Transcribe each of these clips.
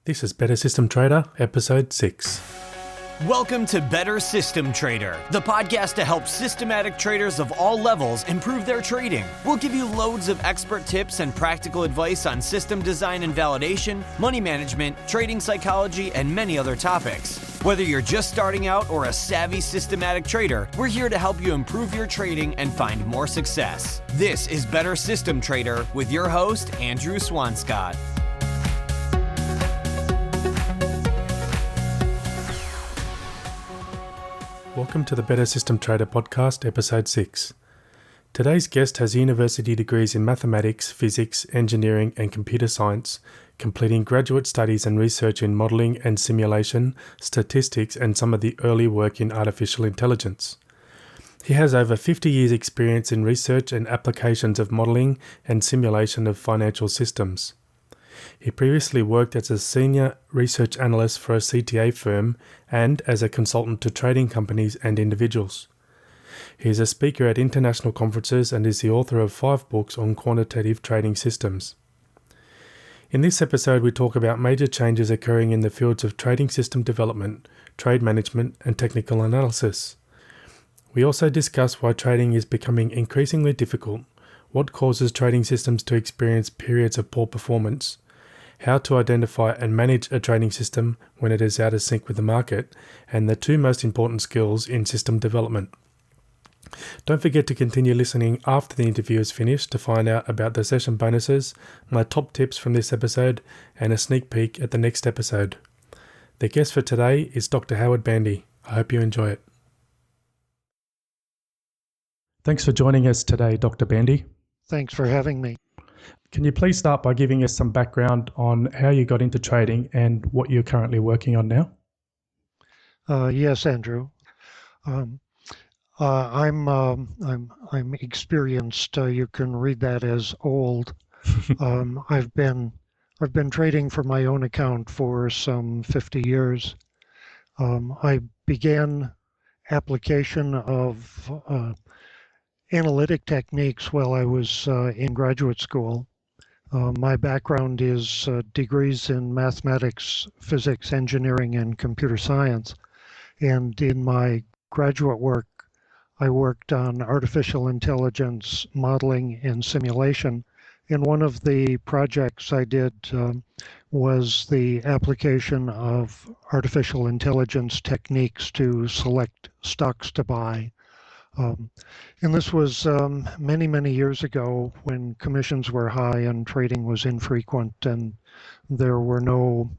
This is Better System Trader, Episode 6. Welcome to Better System Trader, the podcast to help systematic traders of all levels improve their trading. We'll give you loads of expert tips and practical advice on system design and validation, money management, trading psychology, and many other topics. Whether you're just starting out or a savvy systematic trader, we're here to help you improve your trading and find more success. This is Better System Trader with your host, Andrew Swanscott. Welcome to the Better System Trader podcast, Episode 6. Today's guest has university degrees in mathematics, physics, engineering, and computer science, completing graduate studies and research in modeling and simulation, statistics, and some of the early work in artificial intelligence. He has over 50 years' experience in research and applications of modeling and simulation of financial systems. He previously worked as a senior research analyst for a CTA firm and as a consultant to trading companies and individuals. He is a speaker at international conferences and is the author of 5 books on quantitative trading systems. In this episode, we talk about major changes occurring in the fields of trading system development, trade management, and technical analysis. We also discuss why trading is becoming increasingly difficult, what causes trading systems to experience periods of poor performance, how to identify and manage a trading system when it is out of sync with the market, and the 2 most important skills in system development. Don't forget to continue listening after the interview is finished to find out about the session bonuses, my top tips from this episode, and a sneak peek at the next episode. The guest for today is Dr. Howard Bandy. I hope you enjoy it. Thanks for joining us today, Dr. Bandy. Thanks for having me. Can you please start by giving us some background on how you got into trading and what you're currently working on now? Yes, Andrew. I'm experienced. You can read that as old. I've been trading for my own account for some 50 years. I began application of analytic techniques while I was in graduate school. My background is degrees in mathematics, physics, engineering, and computer science. And in my graduate work, I worked on artificial intelligence modeling and simulation. And one of the projects I did was the application of artificial intelligence techniques to select stocks to buy. And this was many, many years ago when commissions were high and trading was infrequent and there were no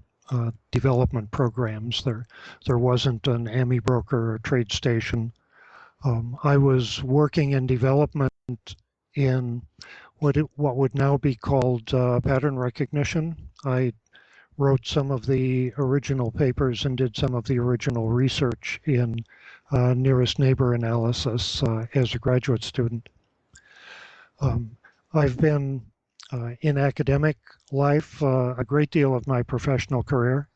development programs. There wasn't an AMI broker or trade station. I was working in development in what would now be called pattern recognition. I wrote some of the original papers and did some of the original research in nearest neighbor analysis as a graduate student. I've been in academic life a great deal of my professional career,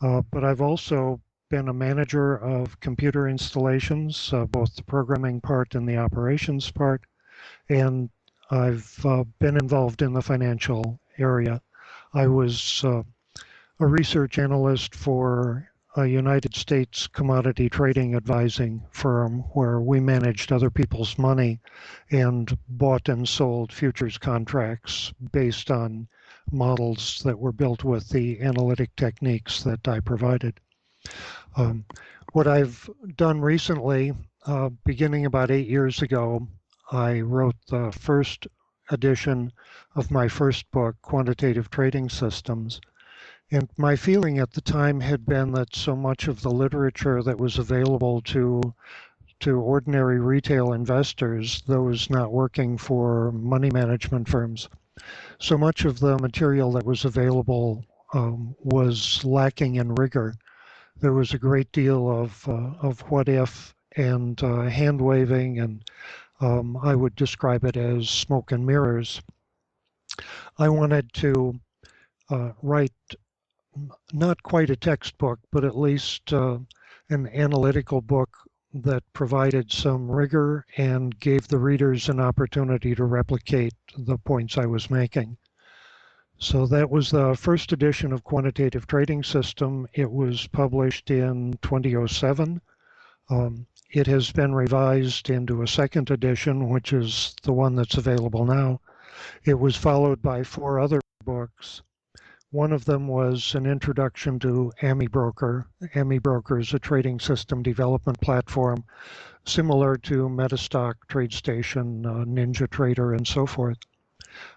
but I've also been a manager of computer installations, both the programming part and the operations part, and I've been involved in the financial area. I was a research analyst for a United States commodity trading advising firm where we managed other people's money and bought and sold futures contracts based on models that were built with the analytic techniques that I provided. What I've done recently, beginning about 8 years ago, I wrote the first edition of my first book, Quantitative Trading Systems. And my feeling at the time had been that so much of the literature that was available to ordinary retail investors, those not working for money management firms, so much of the material that was available was lacking in rigor. There was a great deal of what if and hand waving, and I would describe it as smoke and mirrors. I wanted to write not quite a textbook, but at least an analytical book that provided some rigor and gave the readers an opportunity to replicate the points I was making. So that was the first edition of Quantitative Trading System. It was published in 2007. It has been revised into a second edition, which is the one that's available now. It was followed by 4 other books. One of them was an introduction to AmiBroker. AmiBroker is a trading system development platform similar to Metastock, TradeStation, NinjaTrader, and so forth.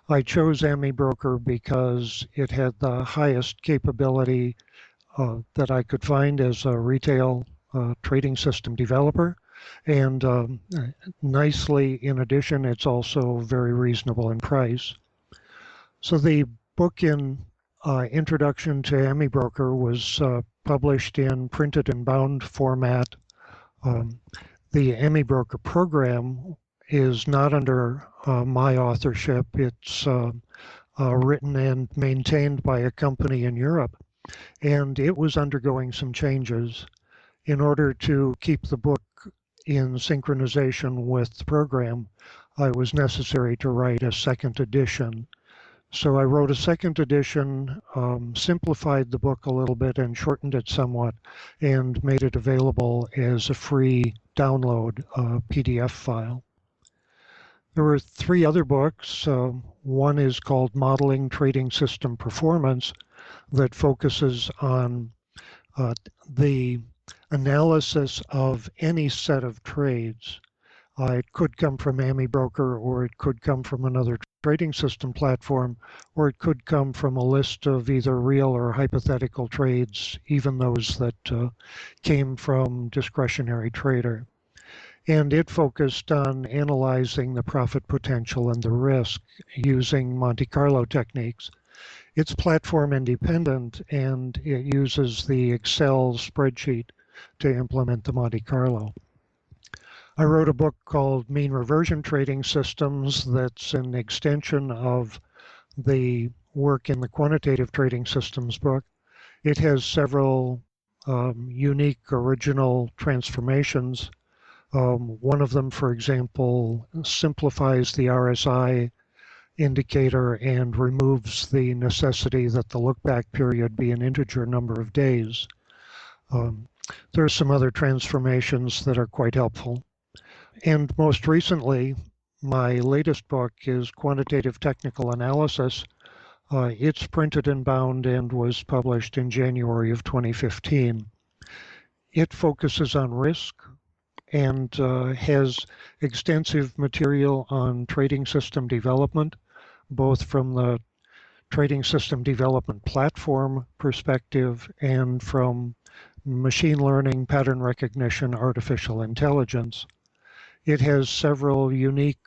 I chose AmiBroker because it had the highest capability that I could find as a retail trading system developer. And nicely, in addition, it's also very reasonable in price. So the book in Introduction to AmiBroker was published in printed and bound format. The AmiBroker program is not under my authorship. It's written and maintained by a company in Europe, and it was undergoing some changes. In order to keep the book in synchronization with the program, it was necessary to write a second edition. So I wrote a second edition, simplified the book a little bit and shortened it somewhat, and made it available as a free download PDF file. There were 3 other books. One is called Modeling Trading System Performance, that focuses on the analysis of any set of trades. It could come from AmiBroker, or it could come from another trading system platform, or it could come from a list of either real or hypothetical trades, even those that came from Discretionary Trader. And it focused on analyzing the profit potential and the risk using Monte Carlo techniques. It's platform independent, and it uses the Excel spreadsheet to implement the Monte Carlo. I wrote a book called Mean Reversion Trading Systems that's an extension of the work in the Quantitative Trading Systems book. It has several unique original transformations. One of them, for example, simplifies the RSI indicator and removes the necessity that the look-back period be an integer number of days. There are some other transformations that are quite helpful. And most recently, my latest book is Quantitative Technical Analysis. It's printed and bound and was published in January of 2015. It focuses on risk and has extensive material on trading system development, both from the trading system development platform perspective and from machine learning, pattern recognition, artificial intelligence. It has several unique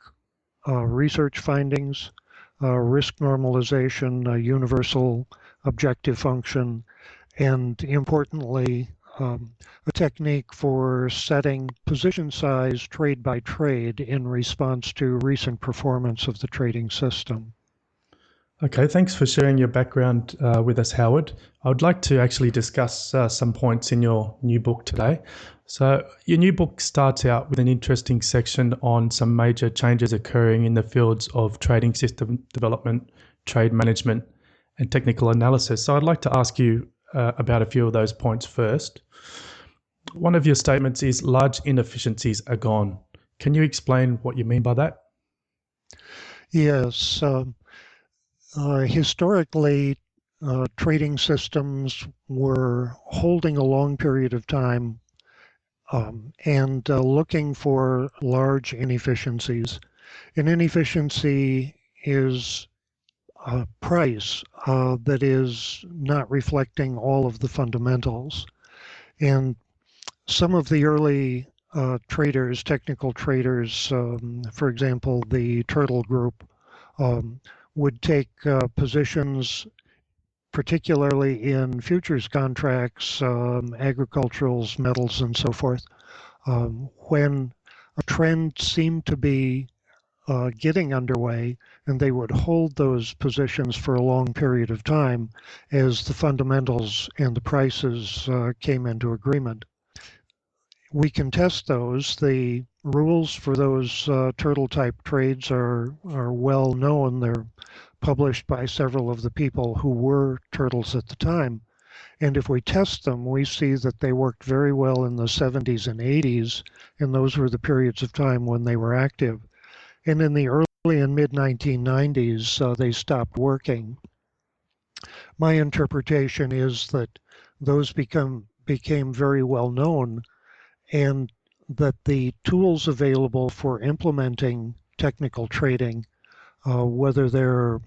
research findings, risk normalization, a universal objective function, and importantly, a technique for setting position size trade by trade in response to recent performance of the trading system. Okay, thanks for sharing your background with us, Howard. I would like to actually discuss some points in your new book today. So your new book starts out with an interesting section on some major changes occurring in the fields of trading system development, trade management, and technical analysis. So I'd like to ask you about a few of those points first. One of your statements is large inefficiencies are gone. Can you explain what you mean by that? Yes. Historically, trading systems were holding a long period of time and looking for large inefficiencies. An inefficiency is a price that is not reflecting all of the fundamentals. And some of the early traders, technical traders, for example, the Turtle Group, would take positions particularly in futures contracts, agriculturals, metals, and so forth, when a trend seemed to be getting underway, and they would hold those positions for a long period of time as the fundamentals and the prices came into agreement. We can test those. The rules for those turtle-type trades are well known. They're published by several of the people who were turtles at the time. And if we test them, we see that they worked very well in the 70s and 80s, and those were the periods of time when they were active. And in the early and mid-1990s, they stopped working. My interpretation is that those became very well known, and that the tools available for implementing technical trading, whether they're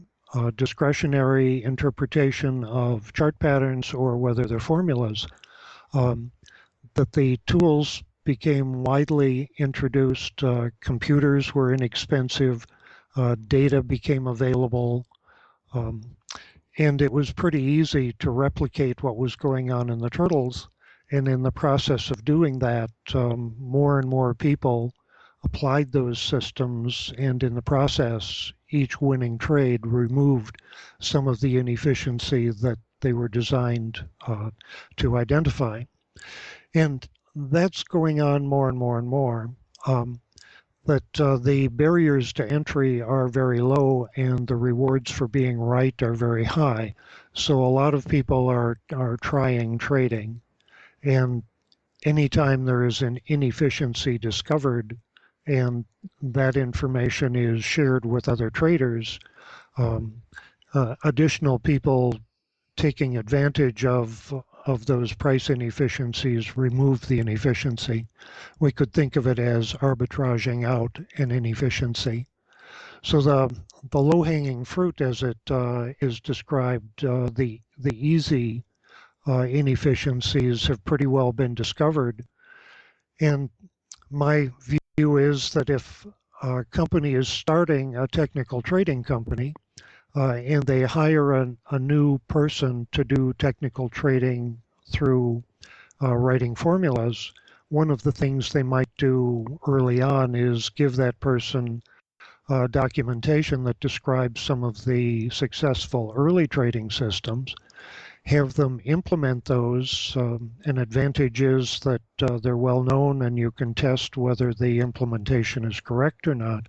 discretionary interpretation of chart patterns or whether they're formulas, that the tools became widely introduced. Computers were inexpensive, data became available, and it was pretty easy to replicate what was going on in the turtles. And in the process of doing that, more and more people applied those systems, and in the process, each winning trade removed some of the inefficiency that they were designed to identify. And that's going on more and more and more. That the barriers to entry are very low and the rewards for being right are very high. So a lot of people are trying trading. And anytime there is an inefficiency discovered and that information is shared with other traders, additional people taking advantage of those price inefficiencies remove the inefficiency. We could think of it as arbitraging out an inefficiency. So the low-hanging fruit, as it is described, the easy inefficiencies have pretty well been discovered. And my view is that if a company is starting a technical trading company, and they hire a new person to do technical trading through writing formulas, one of the things they might do early on is give that person documentation that describes some of the successful early trading systems, have them implement those. An advantage is that they're well known and you can test whether the implementation is correct or not.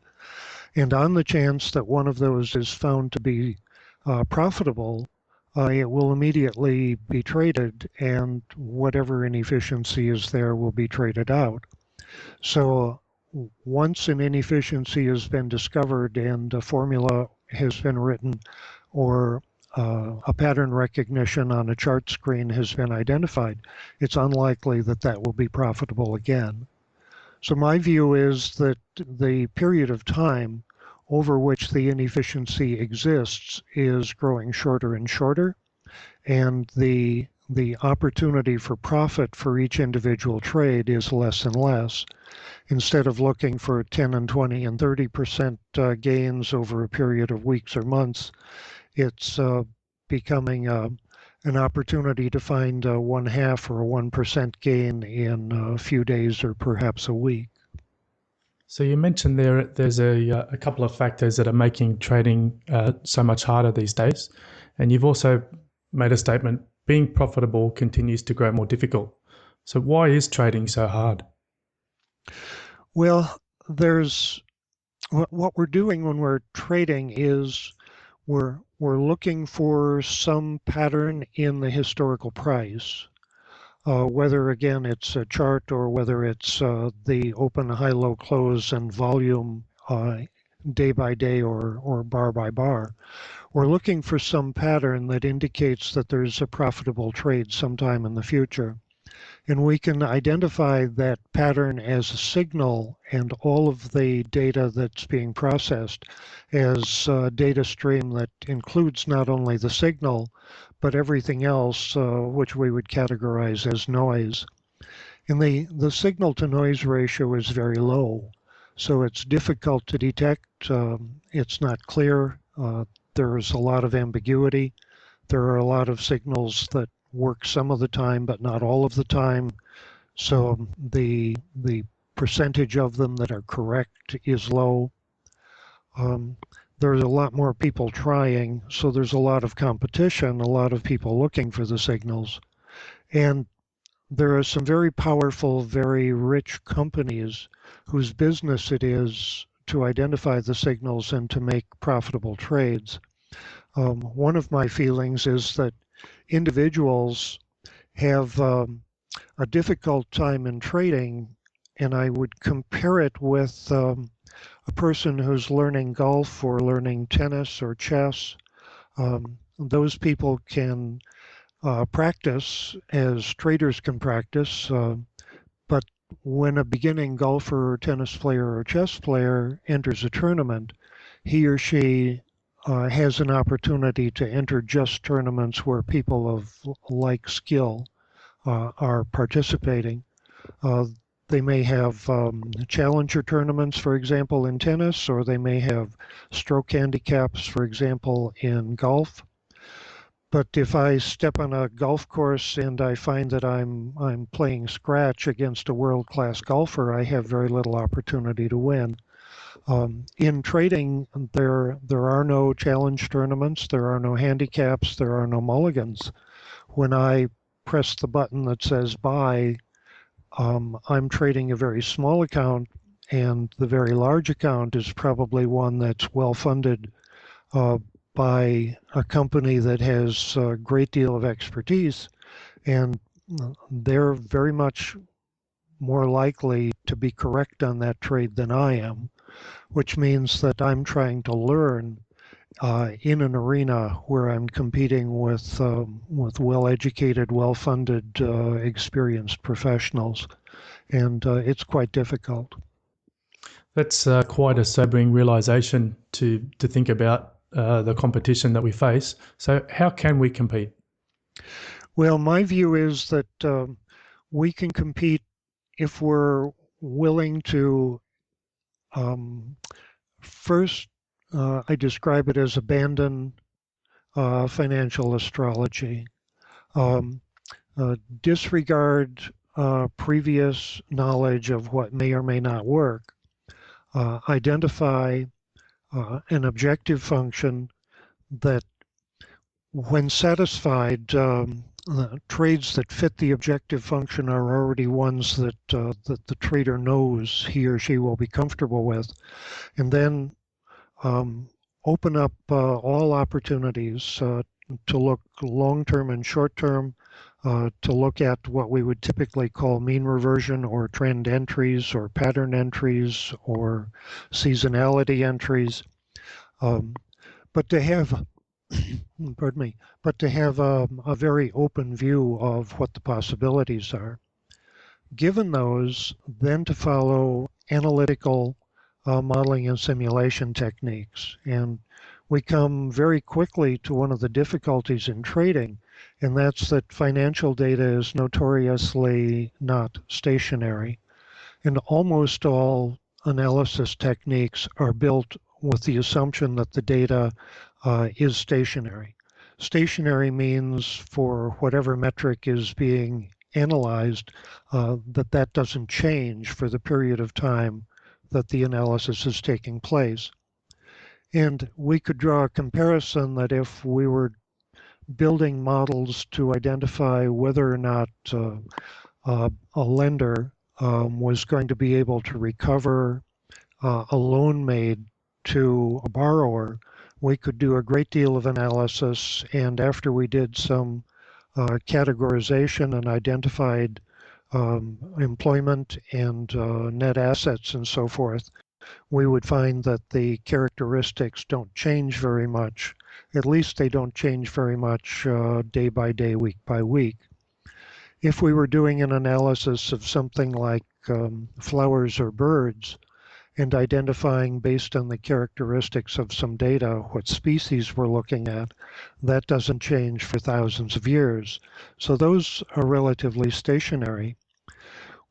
And on the chance that one of those is found to be profitable, it will immediately be traded, and whatever inefficiency is there will be traded out. So once an inefficiency has been discovered and a formula has been written, or a pattern recognition on a chart screen has been identified, it's unlikely that that will be profitable again. So my view is that the period of time over which the inefficiency exists is growing shorter and shorter, and the opportunity for profit for each individual trade is less and less. Instead of looking for 10 and 20 and 30% gains over a period of weeks or months, it's becoming an opportunity to find a 1/2 or a 1% gain in a few days or perhaps a week. So you mentioned there's a couple of factors that are making trading so much harder these days. And you've also made a statement, being profitable continues to grow more difficult. So why is trading so hard? Well, there's what we're doing when we're trading is we're looking for some pattern in the historical price. Whether, again, it's a chart or whether it's the open, high, low, close, and volume day by day or bar by bar. We're looking for some pattern that indicates that there's a profitable trade sometime in the future. And we can identify that pattern as a signal and all of the data that's being processed as a data stream that includes not only the signal, but everything else, which we would categorize as noise. And the signal to noise ratio is very low, so it's difficult to detect. It's not clear. There's a lot of ambiguity. There are a lot of signals that work some of the time, but not all of the time. So the percentage of them that are correct is low. There's a lot more people trying, so there's a lot of competition, a lot of people looking for the signals. And there are some very powerful, very rich companies whose business it is to identify the signals and to make profitable trades. One of my feelings is that individuals have a difficult time in trading, and I would compare it with a person who's learning golf or learning tennis or chess. Those people can practice as traders can practice, but when a beginning golfer or tennis player or chess player enters a tournament, he or she has an opportunity to enter just tournaments where people of like skill are participating. Uh, they may have challenger tournaments, for example, in tennis, or they may have stroke handicaps, for example, in golf. But if I step on a golf course and I find that I'm playing scratch against a world-class golfer, I have very little opportunity to win. In trading, there are no challenge tournaments, there are no handicaps, there are no mulligans. When I press the button that says buy, I'm trading a very small account, and the very large account is probably one that's well funded by a company that has a great deal of expertise, and they're very much more likely to be correct on that trade than I am, which means that I'm trying to learn in an arena where I'm competing with well-educated, well-funded, experienced professionals, and it's quite difficult. That's quite a sobering realization to think about the competition that we face. So how can we compete? Well, my view is that we can compete if we're willing to first, I describe it as abandon financial astrology, um, disregard previous knowledge of what may or may not work, identify an objective function that, when satisfied, trades that fit the objective function are already ones that the trader knows he or she will be comfortable with, and then open up all opportunities to look long-term and short-term, to look at what we would typically call mean reversion or trend entries or pattern entries or seasonality entries, but to have pardon me, but to have a very open view of what the possibilities are. Given those, then to follow analytical modeling and simulation techniques. And we come very quickly to one of the difficulties in trading, and that's that financial data is notoriously not stationary. And almost all analysis techniques are built with the assumption that the data is stationary. Stationary means for whatever metric is being analyzed, that doesn't change for the period of time that the analysis is taking place. And we could draw a comparison that if we were building models to identify whether or not a lender was going to be able to recover a loan made to a borrower, we could do a great deal of analysis, and after we did some categorization and identified employment and net assets and so forth, we would find that the characteristics don't change very much. At least they don't change very much day by day, week by week. If we were doing an analysis of something like flowers or birds, and identifying based on the characteristics of some data what species we're looking at, that doesn't change for thousands of years. So those are relatively stationary.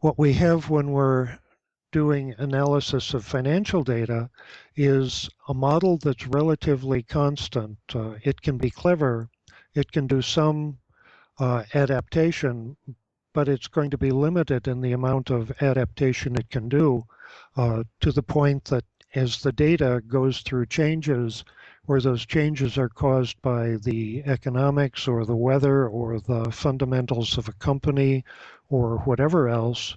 What we have when we're doing analysis of financial data is a model that's relatively constant. It can be clever, it can do some adaptation, but it's going to be limited in the amount of adaptation it can do, to the point that as the data goes through changes, where those changes are caused by the economics or the weather or the fundamentals of a company or whatever else,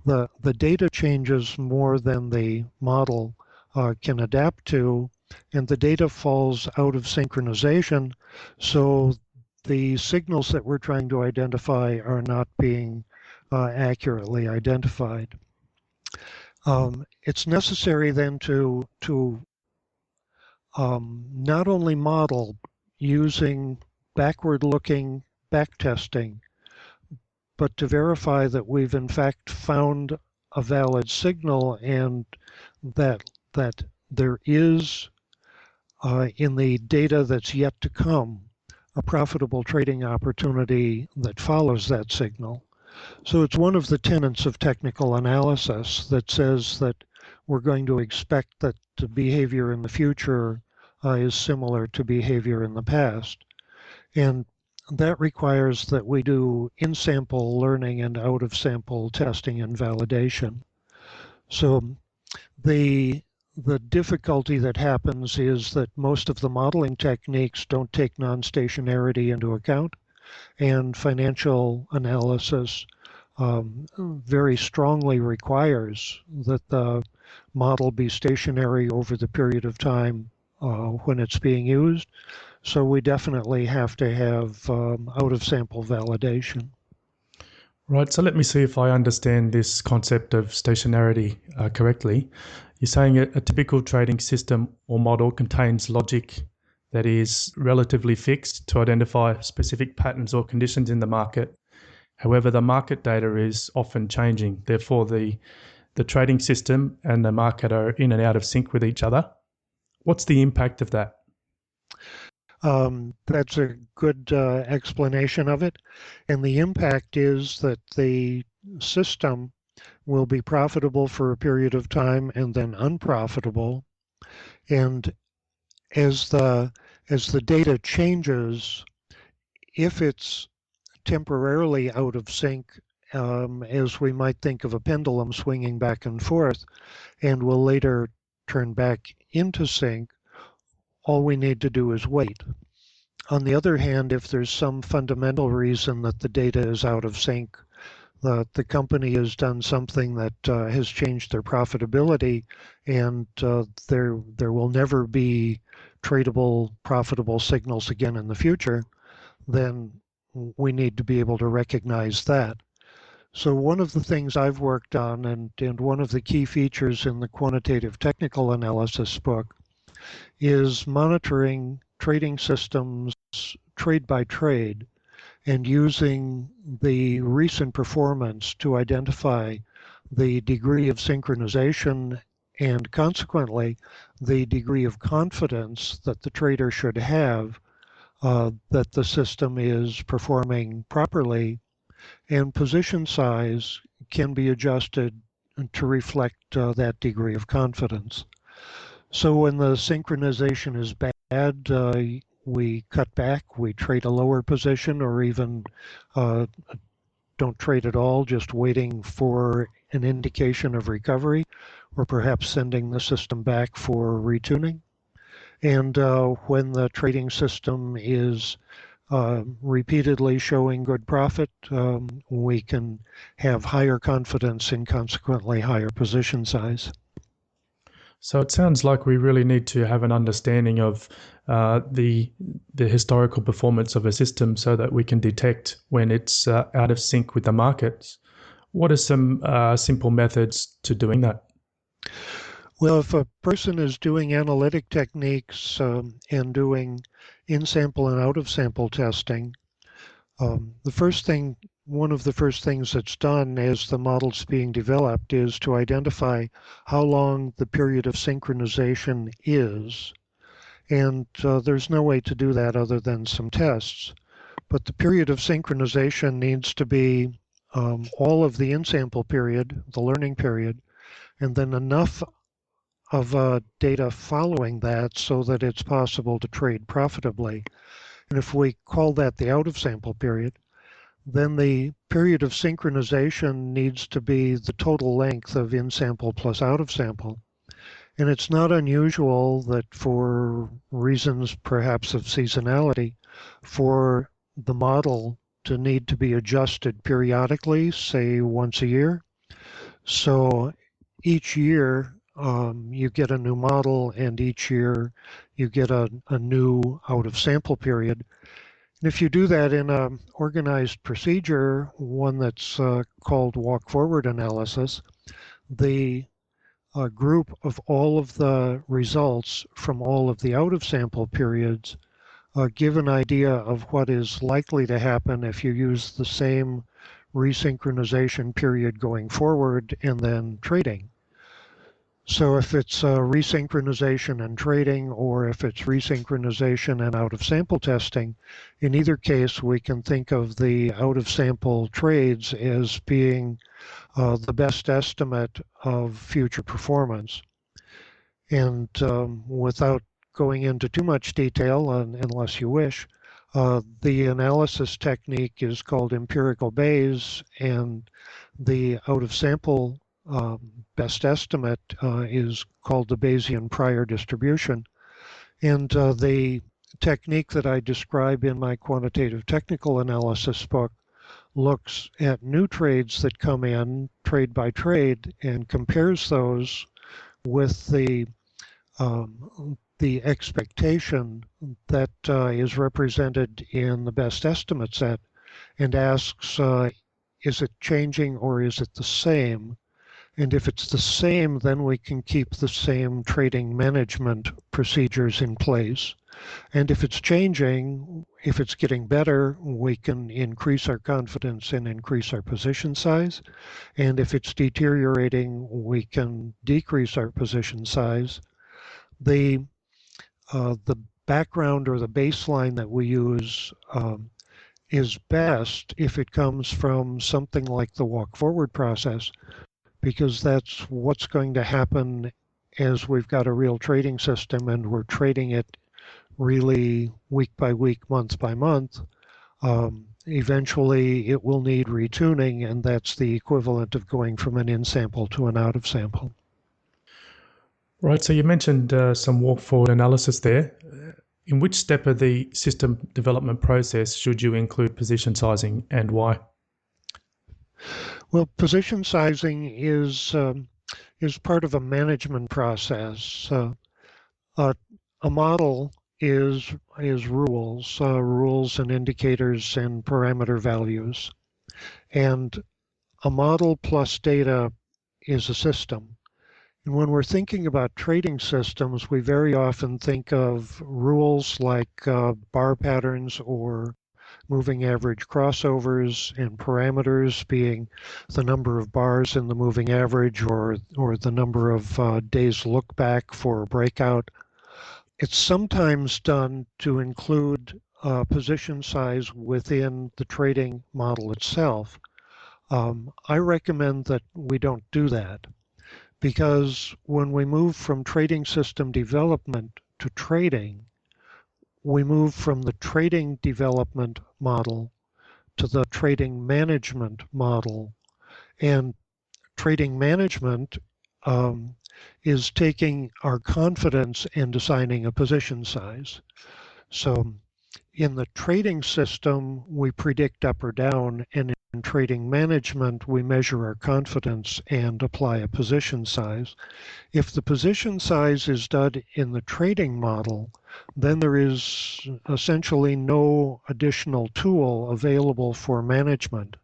the data changes more than the model can adapt to, and the data falls out of synchronization, so the signals that we're trying to identify are not being accurately identified. It's necessary then to not only model using backward-looking backtesting, but to verify that we've in fact found a valid signal and that there is in the data that's yet to come a profitable trading opportunity that follows that signal. So it's one of the tenets of technical analysis that says that we're going to expect that the behavior in the future is similar to behavior in the past. And that requires that we do in-sample learning and out-of-sample testing and validation. So the difficulty that happens is that most of the modeling techniques don't take non-stationarity into account, and financial analysis very strongly requires that the model be stationary over the period of time when it's being used. So we definitely have to have out-of-sample validation. Right, so let me see if I understand this concept of stationarity correctly. You're saying a typical trading system or model contains logic that is relatively fixed to identify specific patterns or conditions in the market. However, the market data is often changing. Therefore, the trading system and the market are in and out of sync with each other. What's the impact of that? That's a good explanation of it. And the impact is that the system will be profitable for a period of time and then unprofitable. And as the data changes, if it's temporarily out of sync, as we might think of a pendulum swinging back and forth, and will later turn back into sync, all we need to do is wait. On the other hand, if there's some fundamental reason that the data is out of sync, the company has done something that has changed their profitability, and there will never be tradable, profitable signals again in the future, then we need to be able to recognize that. So one of the things I've worked on, and one of the key features in the quantitative technical analysis book, is monitoring trading systems trade by trade and using the recent performance to identify the degree of synchronization and consequently the degree of confidence that the trader should have that the system is performing properly, and position size can be adjusted to reflect that degree of confidence. So when the synchronization is bad, we cut back, we trade a lower position, or even don't trade at all, just waiting for an indication of recovery, or perhaps sending the system back for retuning. And when the trading system is repeatedly showing good profit, we can have higher confidence and consequently higher position size. So it sounds like we really need to have an understanding of the historical performance of a system so that we can detect when it's out of sync with the markets. What are some simple methods to doing that? Well, if a person is doing analytic techniques and doing in-sample and out-of-sample testing, one of the first things that's done as the model's being developed is to identify how long the period of synchronization is. And there's no way to do that other than some tests. But the period of synchronization needs to be all of the in-sample period, the learning period, and then enough of data following that so that it's possible to trade profitably. And if we call that the out-of-sample period, then the period of synchronization needs to be the total length of in-sample plus out-of-sample. And it's not unusual that for reasons perhaps of seasonality, for the model to need to be adjusted periodically, say once a year. So each year, you get a new model, and each year you get a new out-of-sample period. And if you do that in an organized procedure, one that's called walk-forward analysis, the group of all of the results from all of the out-of-sample periods give an idea of what is likely to happen if you use the same resynchronization period going forward and then trading. So if it's resynchronization and trading, or if it's resynchronization and out-of-sample testing, in either case we can think of the out-of-sample trades as being the best estimate of future performance. And without going into too much detail, unless you wish, the analysis technique is called empirical Bayes, and the out-of-sample best estimate is called the Bayesian prior distribution. And the technique that I describe in my quantitative technical analysis book looks at new trades that come in trade by trade and compares those with the expectation that is represented in the best estimate set, and asks, is it changing or is it the same? And if it's the same, then we can keep the same trading management procedures in place. And if it's changing, if it's getting better, we can increase our confidence and increase our position size. And if it's deteriorating, we can decrease our position size. The background or the baseline that we use is best if it comes from something like the walk forward process, because that's what's going to happen as we've got a real trading system and we're trading it really week by week, month by month. Eventually it will need retuning, and that's the equivalent of going from an in sample to an out of sample. Right, so you mentioned some walk-forward analysis there. In which step of the system development process should you include position sizing, and why? Well, position sizing is part of a management process. A model is rules, rules and indicators and parameter values. And a model plus data is a system. And when we're thinking about trading systems, we very often think of rules like bar patterns or moving average crossovers, and parameters being the number of bars in the moving average or the number of days look back for a breakout. It's sometimes done to include position size within the trading model itself. I recommend that we don't do that, because when we move from trading system development to trading, we move from the trading development model to the trading management model. And trading management is taking our confidence and assigning a position size. So in the trading system, we predict up or down, and in trading management, we measure our confidence and apply a position size. If the position size is done in the trading model, then there is essentially no additional tool available for management.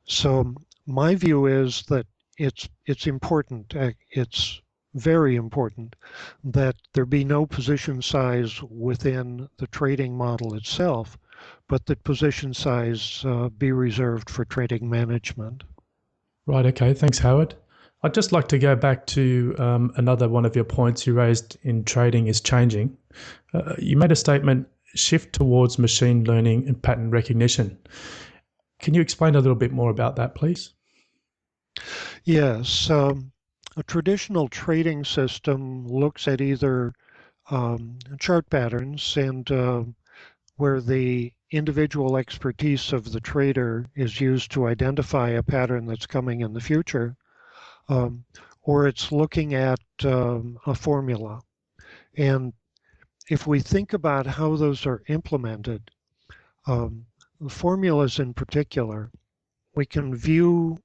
So my view is that it's important, it's very important, that there be no position size within the trading model itself, but that position size be reserved for trading management. Right, okay, thanks Howard. I'd just like to go back to another one of your points you raised in trading is changing. You made a statement, shift towards machine learning and pattern recognition. Can you explain a little bit more about that, please? Yes. A traditional trading system looks at either chart patterns and where the individual expertise of the trader is used to identify a pattern that's coming in the future, or it's looking at a formula. And if we think about how those are implemented, the formulas in particular, we can view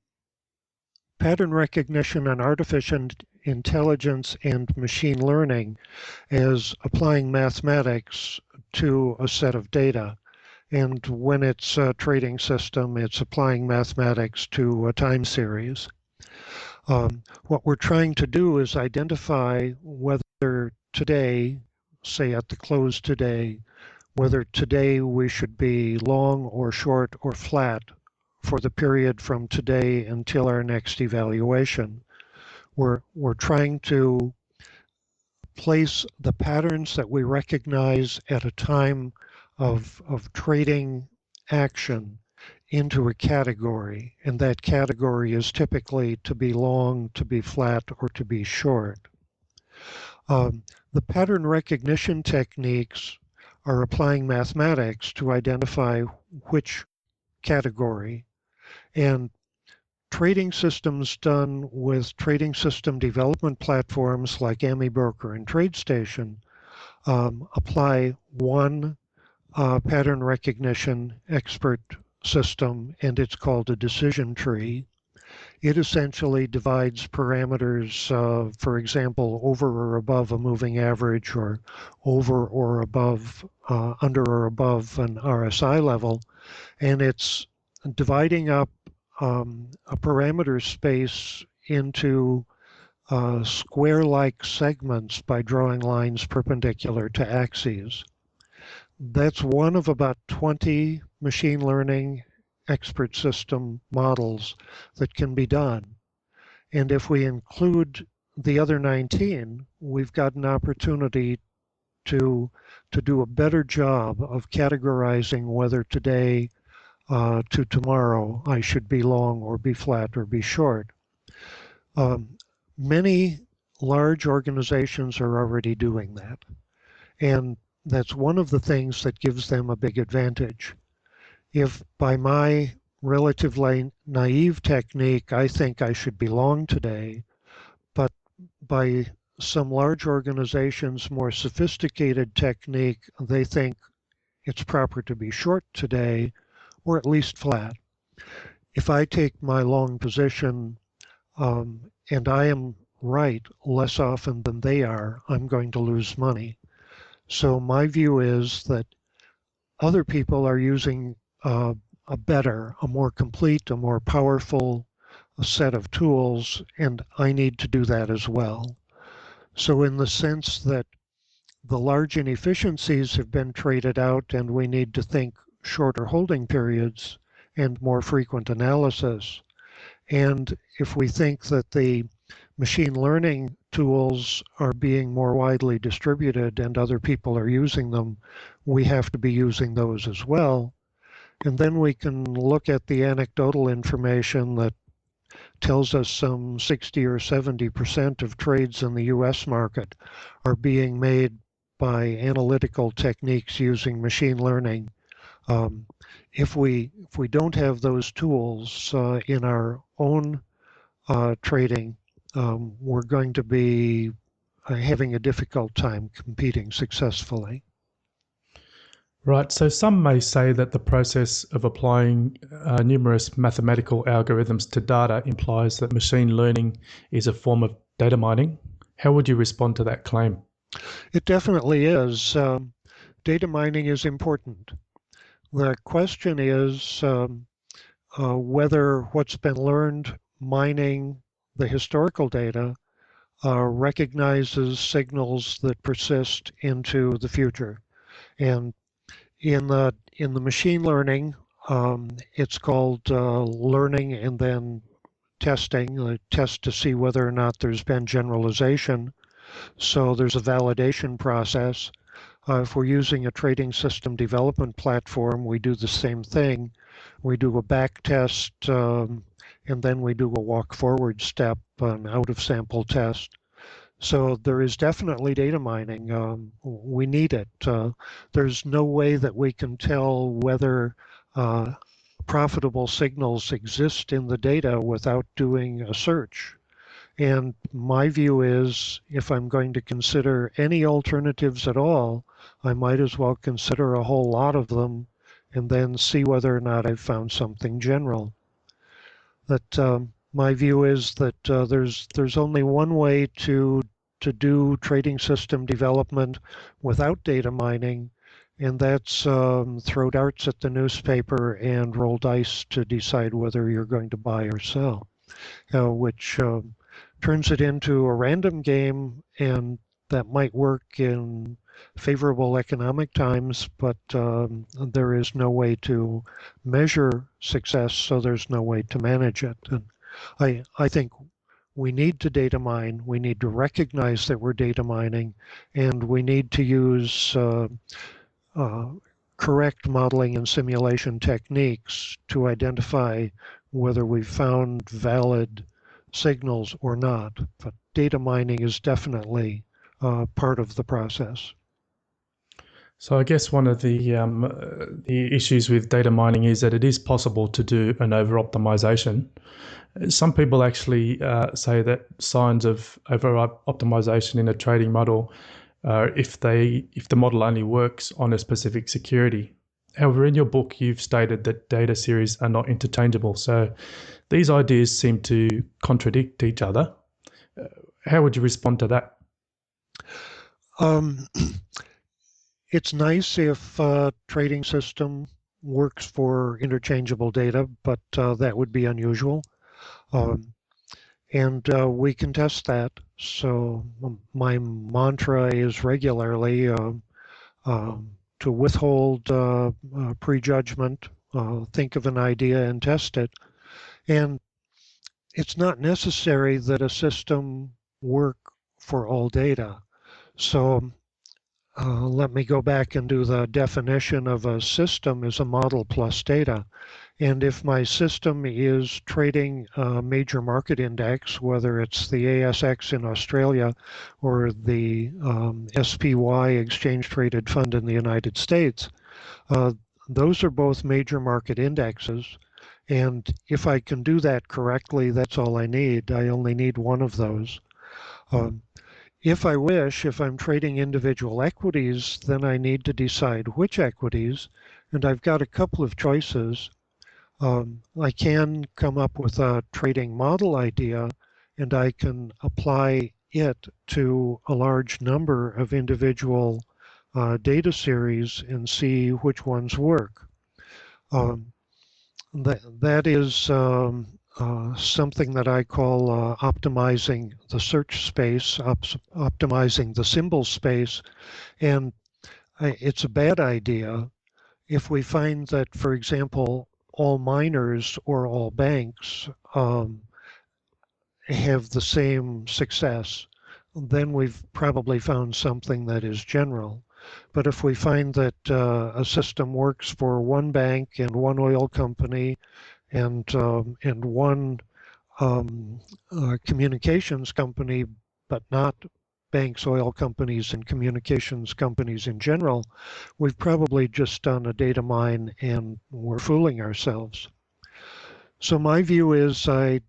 pattern recognition and artificial intelligence and machine learning as applying mathematics to a set of data. And when it's a trading system, it's applying mathematics to a time series. What we're trying to do is identify whether today, say at the close today, whether today we should be long or short or flat for the period from today until our next evaluation. We're trying to place the patterns that we recognize at a time of trading action into a category, and that category is typically to be long, to be flat, or to be short. The pattern recognition techniques are applying mathematics to identify which category, and trading systems done with trading system development platforms like AmiBroker and TradeStation apply one pattern recognition expert system, and it's called a decision tree. It essentially divides parameters, for example, over or above a moving average, or over or above, under or above an RSI level, and it's dividing up a parameter space into square-like segments by drawing lines perpendicular to axes. That's one of about 20 machine learning expert system models that can be done. And if we include the other 19, we've got an opportunity to do a better job of categorizing whether today to tomorrow I should be long or be flat or be short. Many large organizations are already doing that. And that's one of the things that gives them a big advantage. If by my relatively naive technique, I think I should be long today, but by some large organizations' more sophisticated technique, they think it's proper to be short today, or at least flat. If I take my long position and I am right less often than they are, I'm going to lose money. So my view is that other people are using a better, a more complete, a more powerful set of tools, and I need to do that as well. So in the sense that the large inefficiencies have been traded out and we need to think shorter holding periods and more frequent analysis. And if we think that the machine learning tools are being more widely distributed and other people are using them, we have to be using those as well. And then we can look at the anecdotal information that tells us some 60 or 70% of trades in the US market are being made by analytical techniques using machine learning. If we don't have those tools in our own trading, we're going to be having a difficult time competing successfully. Right, so some may say that the process of applying numerous mathematical algorithms to data implies that machine learning is a form of data mining. How would you respond to that claim? It definitely is. Data mining is important. The question is whether what's been learned mining the historical data recognizes signals that persist into the future. And in the machine learning, it's called learning and then testing, a test to see whether or not there's been generalization. So there's a validation process. If we're using a trading system development platform, we do the same thing. We do a back test, and then we do a walk forward step, an out of sample test. So there is definitely data mining. We need it. There's no way that we can tell whether profitable signals exist in the data without doing a search. And my view is, if I'm going to consider any alternatives at all, I might as well consider a whole lot of them and then see whether or not I've found something general. That my view is that there's only one way to do trading system development without data mining, and that's throw darts at the newspaper and roll dice to decide whether you're going to buy or sell, which turns it into a random game, and that might work in favorable economic times, but there is no way to measure success, so there's no way to manage it. And I think we need to data mine, we need to recognize that we're data mining, and we need to use correct modeling and simulation techniques to identify whether we've found valid signals or not. But data mining is definitely part of the process. So I guess one of the issues with data mining is that it is possible to do an over-optimization. Some people actually say that signs of over-optimization in a trading model are if the model only works on a specific security. However, in your book, you've stated that data series are not interchangeable. So these ideas seem to contradict each other. How would you respond to that? It's nice if a trading system works for interchangeable data, but that would be unusual. And we can test that. So my mantra is regularly to withhold prejudgment, think of an idea and test it. And it's not necessary that a system work for all data. So let me go back and do the definition of a system as a model plus data. And if my system is trading a major market index, whether it's the ASX in Australia or the SPY exchange traded fund in the United States, those are both major market indexes. And if I can do that correctly, that's all I need. I only need one of those. If I wish, if I'm trading individual equities, then I need to decide which equities, and I've got a couple of choices. I can come up with a trading model idea, and I can apply it to a large number of individual data series and see which ones work. That is something that I call optimizing the search space, optimizing the symbol space, and it's a bad idea if we find that, for example, all miners or all banks have the same success. Then we've probably found something that is general. But if we find that a system works for one bank and one oil company and one communications company, but not banks, oil companies, and communications companies in general, we've probably just done a data mine and we're fooling ourselves. So my view is I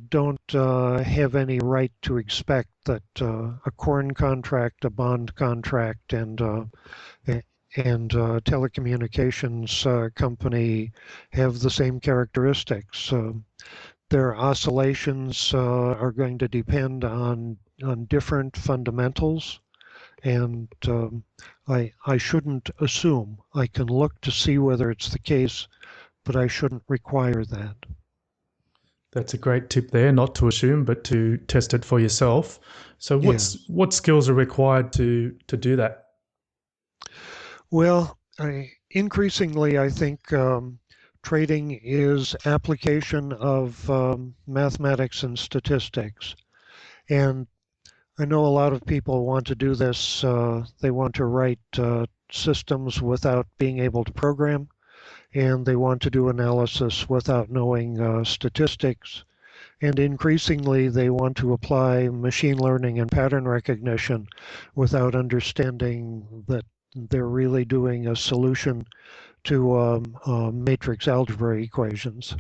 don't have any right to expect that a corn contract, a bond contract, and telecommunications company have the same characteristics. Their oscillations are going to depend on different fundamentals, and I shouldn't assume. I can look to see whether it's the case, but I shouldn't require that. That's a great tip there, not to assume, but to test it for yourself. So what skills are required to do that? Well, increasingly, I think trading is application of mathematics and statistics. And I know a lot of people want to do this. They want to write systems without being able to program, and they want to do analysis without knowing statistics. And increasingly, they want to apply machine learning and pattern recognition without understanding that they're really doing a solution to matrix algebra equations.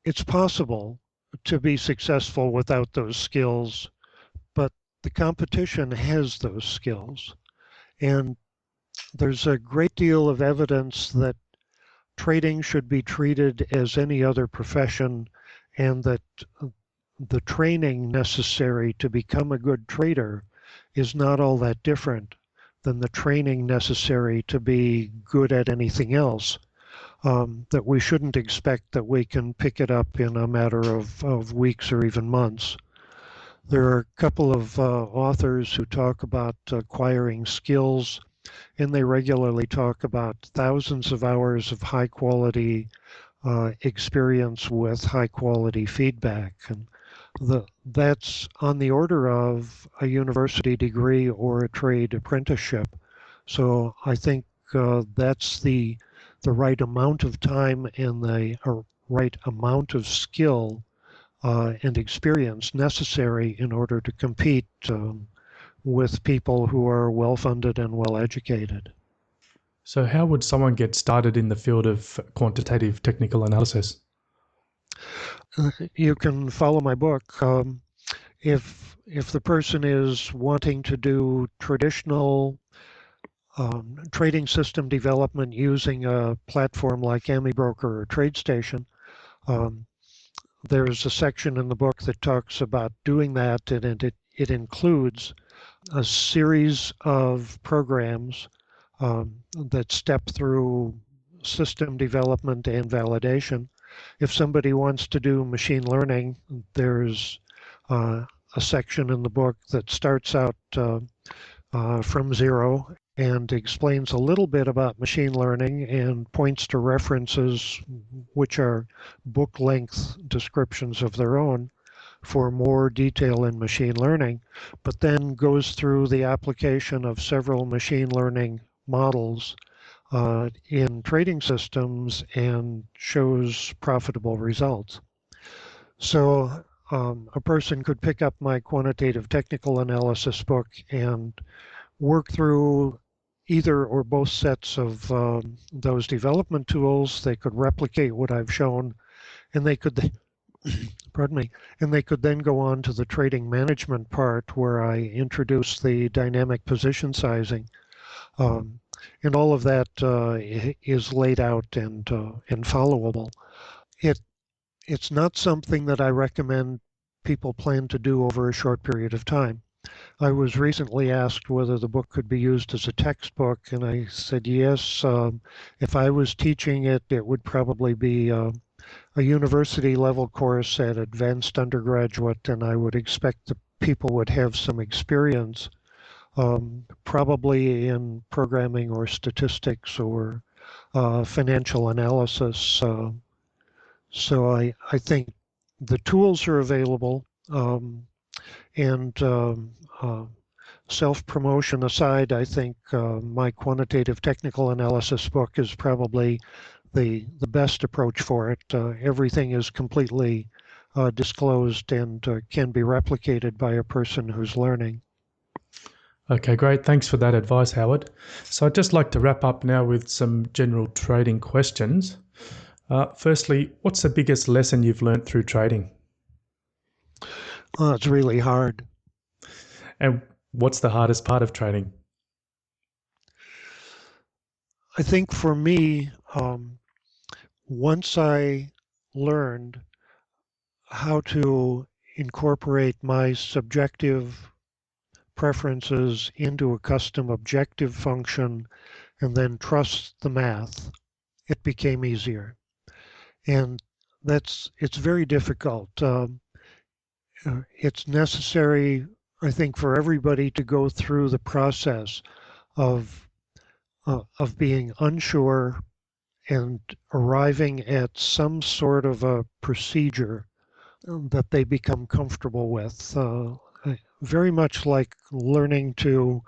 It's possible to be successful without those skills, but the competition has those skills. And there's a great deal of evidence that trading should be treated as any other profession, and that the training necessary to become a good trader is not all that different than the training necessary to be good at anything else. That we shouldn't expect that we can pick it up in a matter of weeks or even months. There are a couple of authors who talk about acquiring skills, and they regularly talk about thousands of hours of high quality experience with high quality feedback. And that's on the order of a university degree or a trade apprenticeship. So I think that's the right amount of time and the right amount of skill and experience necessary in order to compete with people who are well-funded and well-educated. So how would someone get started in the field of quantitative technical analysis? You can follow my book. If the person is wanting to do traditional trading system development using a platform like AmiBroker or TradeStation, there's a section in the book that talks about doing that, and it includes a series of programs that step through system development and validation. If somebody wants to do machine learning, there's a section in the book that starts out from zero and explains a little bit about machine learning and points to references which are book-length descriptions of their own for more detail in machine learning, but then goes through the application of several machine learning models in trading systems and shows profitable results. So a person could pick up my quantitative technical analysis book and work through either or both sets of those development tools. They could replicate what I've shown, and they could pardon me, and they could then go on to the trading management part where I introduce the dynamic position sizing. And all of that is laid out and followable. It's not something that I recommend people plan to do over a short period of time. I was recently asked whether the book could be used as a textbook, and I said yes. If I was teaching it, it would probably be a university level course at advanced undergraduate, and I would expect the people would have some experience, probably in programming or statistics or financial analysis. So I think the tools are available, and self-promotion aside, I think my quantitative technical analysis book is probably the best approach for it. Everything is completely disclosed and can be replicated by a person who's learning. Okay, great. Thanks for that advice, Howard. So I'd just like to wrap up now with some general trading questions. Firstly, what's the biggest lesson you've learned through trading? It's really hard. And what's the hardest part of trading? I think for me, once I learned how to incorporate my subjective preferences into a custom objective function and then trust the math, it became easier. And it's very difficult. It's necessary, I think, for everybody to go through the process of being unsure and arriving at some sort of a procedure that they become comfortable with. Very much like learning to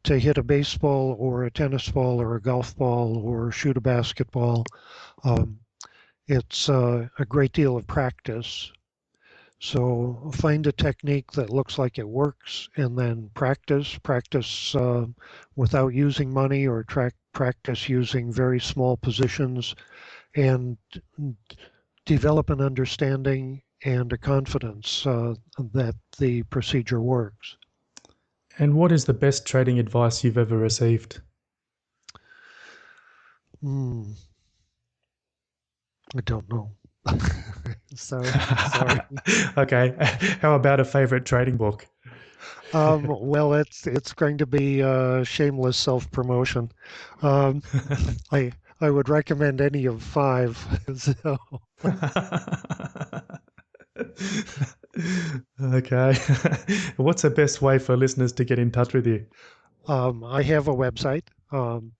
hit a baseball or a tennis ball or a golf ball or shoot a basketball. It's a great deal of practice. So find a technique that looks like it works and then practice without using money, or practice using very small positions, and develop an understanding and a confidence that the procedure works. And what is the best trading advice you've ever received? I don't know. So sorry. Okay. How about a favorite trading book? Well, it's going to be shameless self-promotion. Um, I I would recommend any of five. So, Okay. What's the best way for listeners to get in touch with you? I have a website,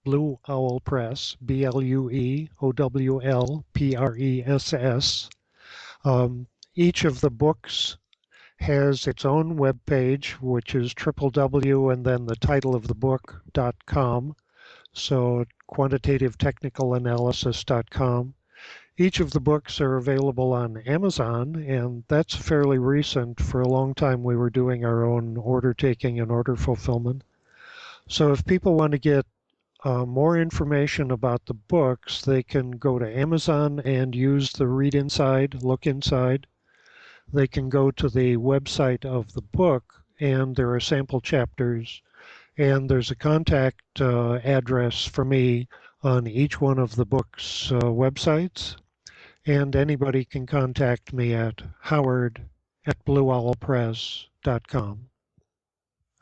Blue Owl Press, BLUEOWLPRESS. Each of the books has its own web page, which is www and then the title of the book.com. So quantitative-technical-analysis.com. Each of the books are available on Amazon, and that's fairly recent. For a long time, we were doing our own order taking and order fulfillment. So if people want to get more information about the books, they can go to Amazon and use the Read Inside, Look Inside. They can go to the website of the book, and there are sample chapters, and there's a contact address for me on each one of the book's websites, and anybody can contact me at howard@blueowlpress.com.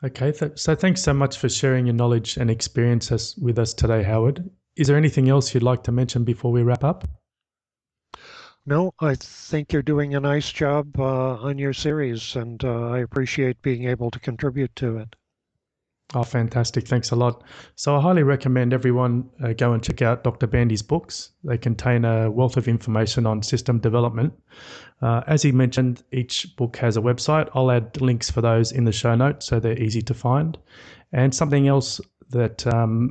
Okay. So thanks so much for sharing your knowledge and experiences with us today, Howard. Is there anything else you'd like to mention before we wrap up? No, I think you're doing a nice job on your series, and I appreciate being able to contribute to it. Oh, fantastic. Thanks a lot. So I highly recommend everyone go and check out Dr. Bandy's books. They contain a wealth of information on system development. As he mentioned, each book has a website. I'll add links for those in the show notes so they're easy to find. And something else that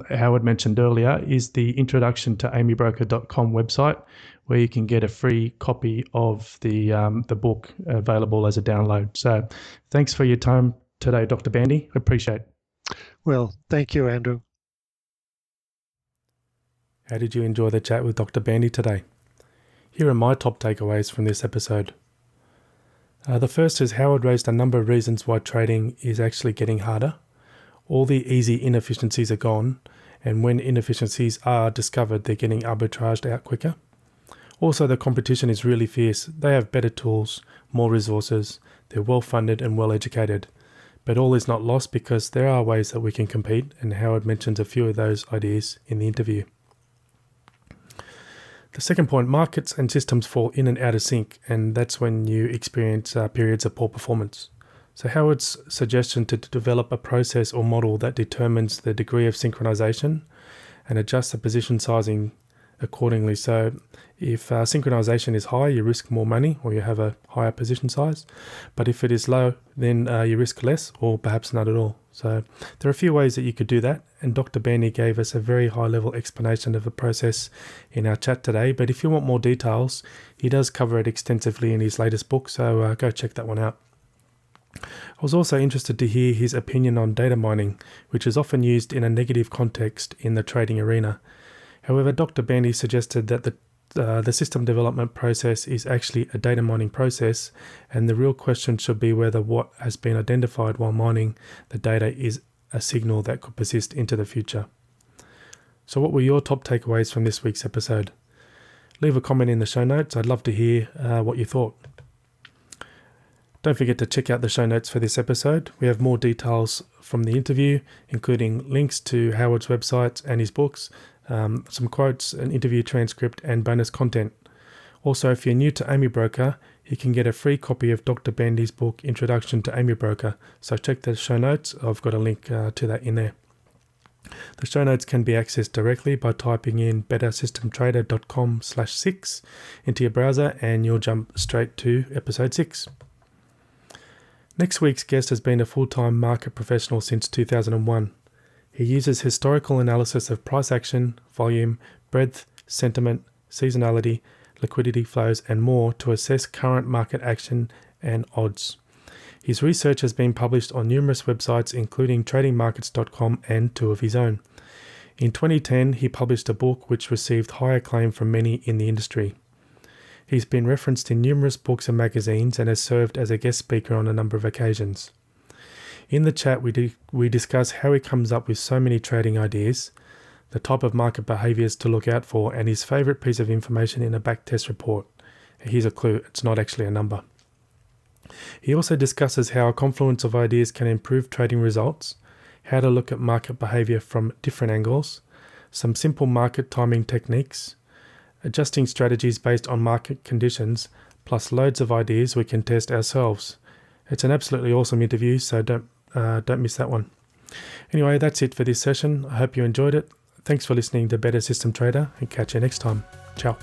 Howard mentioned earlier is the introduction to amybroker.com website, where you can get a free copy of the book available as a download. So thanks for your time today, Dr. Bandy. Appreciate it. Well, thank you, Andrew. How did you enjoy the chat with Dr. Bandy today? Here are my top takeaways from this episode. The first is Howard raised a number of reasons why trading is actually getting harder. All the easy inefficiencies are gone, and when inefficiencies are discovered, they're getting arbitraged out quicker. Also, the competition is really fierce. They have better tools, more resources, they're well funded and well educated. But all is not lost because there are ways that we can compete, and Howard mentions a few of those ideas in the interview. The second point, markets and systems fall in and out of sync, and that's when you experience periods of poor performance. So Howard's suggestion to develop a process or model that determines the degree of synchronization and adjusts the position sizing accordingly. So if synchronization is high, you risk more money or you have a higher position size. But if it is low, then you risk less or perhaps not at all. So there are a few ways that you could do that. And Dr. Bandy gave us a very high level explanation of the process in our chat today. But if you want more details, he does cover it extensively in his latest book. So go check that one out. I was also interested to hear his opinion on data mining, which is often used in a negative context in the trading arena. However, Dr. Bandy suggested that the system development process is actually a data mining process, and the real question should be whether what has been identified while mining the data is a signal that could persist into the future. So what were your top takeaways from this week's episode? Leave a comment in the show notes. I'd love to hear what you thought. Don't forget to check out the show notes for this episode. We have more details from the interview, including links to Howard's website and his books, some quotes, an interview transcript, and bonus content. Also, if you're new to Amy Broker, you can get a free copy of Dr. Bandy's book, Introduction to Amy Broker. So check the show notes. I've got a link to that in there. The show notes can be accessed directly by typing in bettersystemtrader.com/6 into your browser, and you'll jump straight to episode 6. Next week's guest has been a full-time market professional since 2001. He uses historical analysis of price action, volume, breadth, sentiment, seasonality, liquidity flows, and more to assess current market action and odds. His research has been published on numerous websites, including tradingmarkets.com and two of his own. In 2010, he published a book which received high acclaim from many in the industry. He's been referenced in numerous books and magazines and has served as a guest speaker on a number of occasions. In the chat, we discuss how he comes up with so many trading ideas, the type of market behaviours to look out for, and his favourite piece of information in a backtest report. Here's a clue, it's not actually a number. He also discusses how a confluence of ideas can improve trading results, how to look at market behavior from different angles, some simple market timing techniques, adjusting strategies based on market conditions, plus loads of ideas we can test ourselves. It's an absolutely awesome interview, so don't miss that one. Anyway, that's it for this session. I hope you enjoyed it. Thanks for listening to Better System Trader, and catch you next time. Ciao.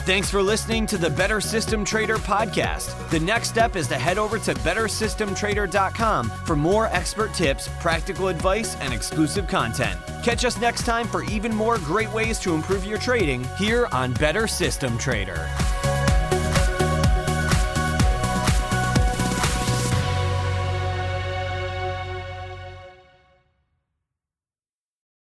Thanks for listening to the Better System Trader podcast. The next step is to head over to bettersystemtrader.com for more expert tips, practical advice, and exclusive content. Catch us next time for even more great ways to improve your trading here on Better System Trader.